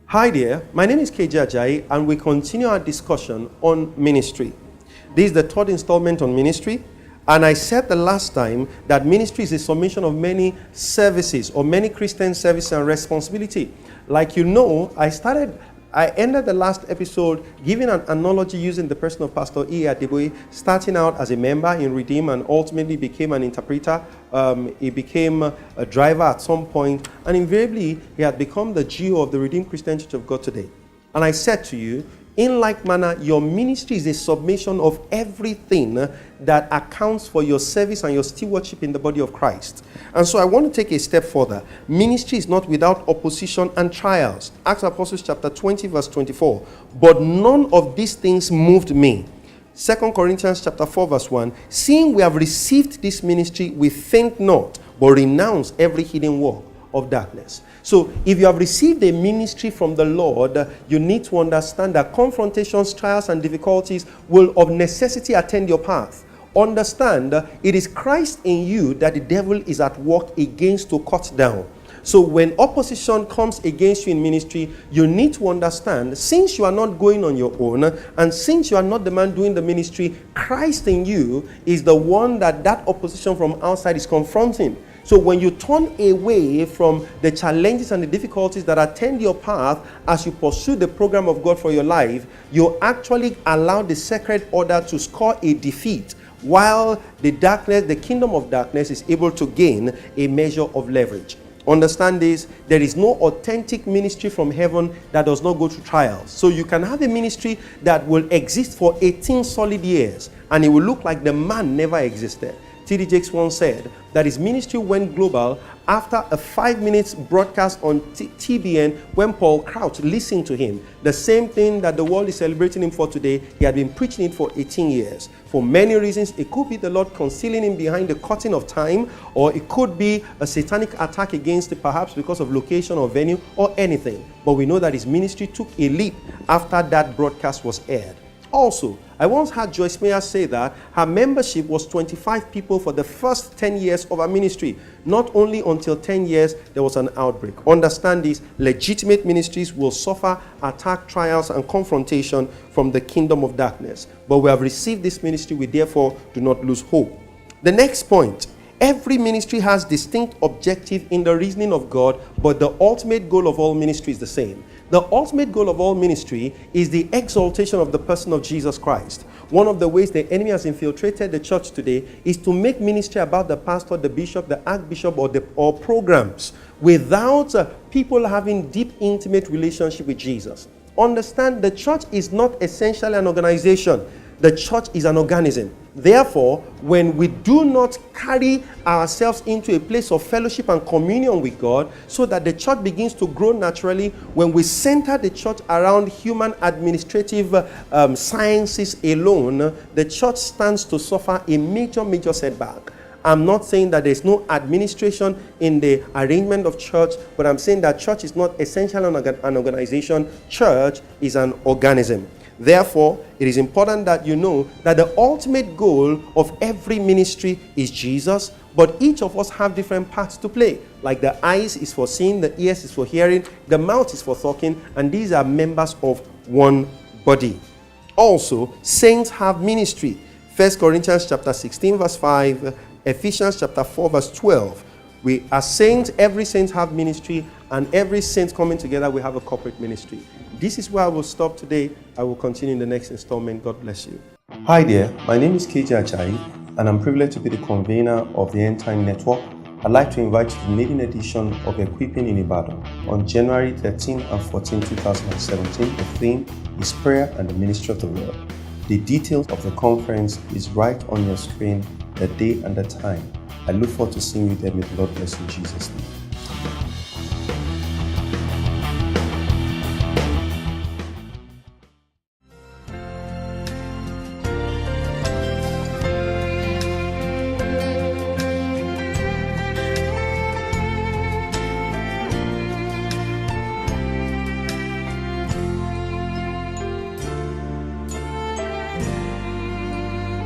Hi there, my name is KJ Ajayi and we continue our discussion on ministry. This is the third installment on ministry, and I said the last time that ministry is a summation of many services or many Christian services and responsibility. Like you know, I ended the last episode giving an analogy using the person of Pastor E. Adeboye, starting out as a member in Redeem and ultimately became an interpreter. He became a driver at some point, and invariably he had become the GO of the Redeemed Christian Church of God today. And I said to you, in like manner, your ministry is a submission of everything that accounts for your service and your stewardship in the body of Christ. And so I want to take a step further. Ministry is not without opposition and trials. Acts of Apostles chapter 20 verse 24. But none of these things moved me. 2 Corinthians chapter 4 verse 1. Seeing we have received this ministry, we faint not, but renounce every hidden work of darkness. So if you have received a ministry from the Lord, you need to understand that confrontations, trials, and difficulties will of necessity attend your path. Understand, it is Christ in you that the devil is at work against to cut down. So when opposition comes against you in ministry, you need to understand, since you are not going on your own, and since you are not the man doing the ministry, Christ in you is the one that opposition from outside is confronting. So when you turn away from the challenges and the difficulties that attend your path as you pursue the program of God for your life, you actually allow the sacred order to score a defeat, while the kingdom of darkness is able to gain a measure of leverage. Understand this, there is no authentic ministry from heaven that does not go through trials. So you can have a ministry that will exist for 18 solid years and it will look like the man never existed. T.D. Jakes once said that his ministry went global after a 5-minute broadcast on TBN when Paul Crouch listened to him. The same thing that the world is celebrating him for today, he had been preaching it for 18 years. For many reasons, it could be the Lord concealing him behind the curtain of time, or it could be a satanic attack against it, perhaps because of location or venue or anything. But we know that his ministry took a leap after that broadcast was aired. Also, I once heard Joyce Meyer say that her membership was 25 people for the first 10 years of her ministry. Not only until 10 years there was an outbreak. Understand this, legitimate ministries will suffer attack, trials, and confrontation from the kingdom of darkness. But we have received this ministry, we therefore do not lose hope. The next point, every ministry has distinct objective in the reasoning of God, but the ultimate goal of all ministry is the same. The ultimate goal of all ministry is the exaltation of the person of Jesus Christ. One of the ways the enemy has infiltrated the church today is to make ministry about the pastor, the bishop, the archbishop, or programs, without people having deep, intimate relationship with Jesus. Understand, the church is not essentially an organization. The church is an organism. Therefore, when we do not carry ourselves into a place of fellowship and communion with God so that the church begins to grow naturally, when we center the church around human administrative sciences alone, the church stands to suffer a major setback. I'm not saying that there's no administration in the arrangement of church, but I'm saying that church is not essentially an organization. Church is an organism. Therefore, it is important that you know that the ultimate goal of every ministry is Jesus, but each of us have different parts to play. Like the eyes is for seeing, the ears is for hearing, the mouth is for talking, and these are members of one body. Also, saints have ministry. 1 Corinthians chapter 16 verse 5, Ephesians chapter 4 verse 12. We are saints, every saint have ministry, and every saint coming together, we have a corporate ministry. This is where I will stop today. I will continue in the next installment. God bless you. Hi there, my name is KJ Ajayi, and I'm privileged to be the convener of the End Time Network. I'd like to invite you to the maiden edition of Equipping in Ibadan on January 13 and 14, 2017. The theme is Prayer and the Ministry of the Word. The details of the conference is right on your screen, the day and the time. I look forward to seeing you there. May the Lord bless you in Jesus' name.